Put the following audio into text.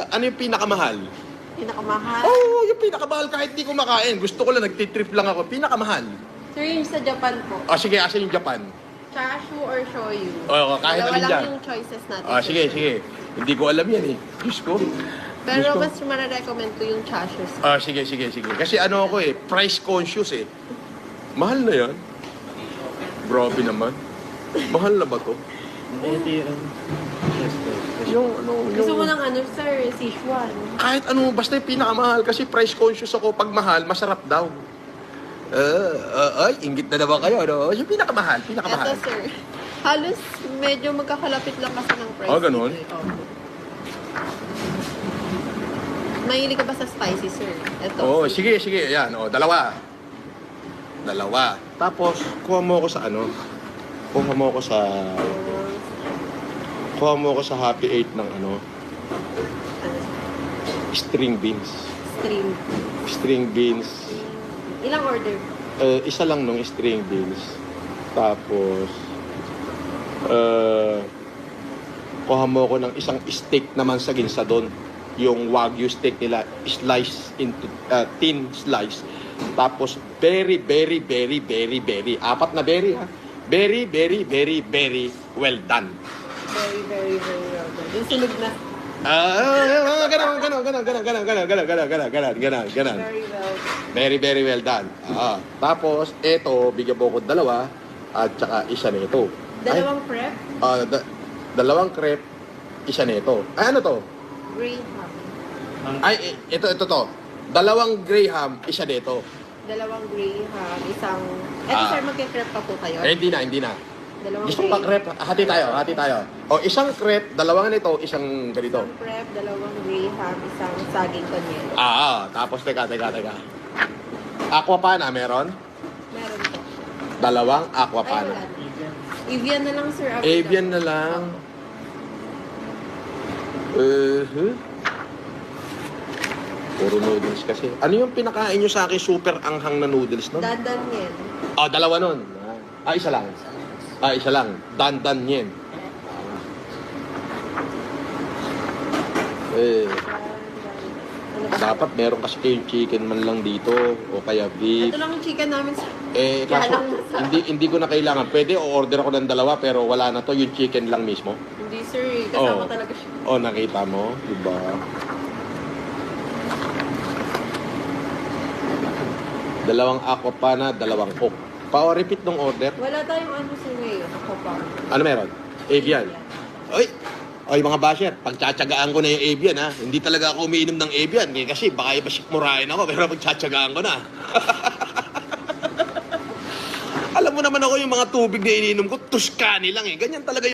Ano yung pinakamahal? Pinakamahal? Oo, yung pinakamahal kahit di ko makain. Gusto ko lang, nagtitrip lang ako. Pinakamahal. Sir, yung sa Japan po. Sige, asan yung Japan? Chashu or shoyu? Oo, kahit Dalawa alin lang dyan. yung choices natin. Sige, sir. sige. Hindi ko alam yan eh. Diyos ko. Pero Diyos ko. mas mara-recommend ko yung chashu. Sige, sige, sige. Kasi ano ako eh, price conscious eh. Mahal na yan. Grabe naman. Mahal na ba to? Ito yung... Yung ano, Gusto mo yung... ng ano, sir? Sichuan. Kahit ano, basta yung pinakamahal. Kasi price conscious ako. Pag mahal, masarap daw. Ay, inggit na naman kayo. Ano? Yung pinakamahal, pinakamahal. Ito, sir. Halos medyo magkakalapit lang kasi ng price. Ganun? dito, eh. Opo. Mahilig ka ba sa spicy, sir? Ito. Sige, sige. Ayan, dalawa. Dalawa. Tapos, kuha mo ako sa ano? Kuha mo ako sa Happy 8 ng ano? String beans. Stream. String beans. Ilang order? Isa lang nung string beans. Tapos, kuha mo ako ng isang steak naman sa ginsa doon. Yung Wagyu steak nila, slice into, thin slice. Tapos, very, very, very, very, very. 4 na berry, ha? Very, very, very, very well done. Very, very, very well done. Yung sunog na. Ganon. Very well done. Very, very well done. Tapos, eto, bigyan mo ko dalawa, at saka isa nito. Dalawang prep, Dalawang crepe, isa nito. Ano to? graham. Ito to. Dalawang graham, isa nito. Dalawang graham, isang... sir, magka-crepe pa po kayo? Hindi na. Dalawang Gusto mo pa crepe? Hati tayo. Isang crepe, dalawang nito, isang ganito. Isang prep, dalawang graham, isang saging kanyero. Tapos teka. Aquapana, meron? Meron po. Dalawang Ay, aquapana. wala. Evian na lang, sir. Evian na lang. Puro noodles kasi. Ano yung pinakain nyo sa akin super anghang na noodles, no? Dandan yan. Dalawa nun. Isa lang. Isa lang. Dandan yen. Ano ba? Dapat meron kasi kayong chicken man lang dito o kaya beef. Ito lang yung chicken namin, sir. Kaso, lang masarap. hindi ko na kailangan. Pwede o-order ako ng dalawa pero wala na to. Yung chicken lang mismo. Hindi, sir. Kasama talaga siya. Nakita mo? Diba? Dalawang aquapana, dalawang coke. Pa-repeat ng order. Wala tayong ano, sir, ngayon. Ako pa. Ano meron? Evian. Ay mga basher, pagtsatsagaan ko na yung Evian ha. Hindi talaga ako umiinom ng Evian kasi baka ipasikmurahin ako pero pagtsatsagaan ko na. Alam mo naman ako yung mga tubig na iniinom ko, Tuscany lang eh. Ganyan talaga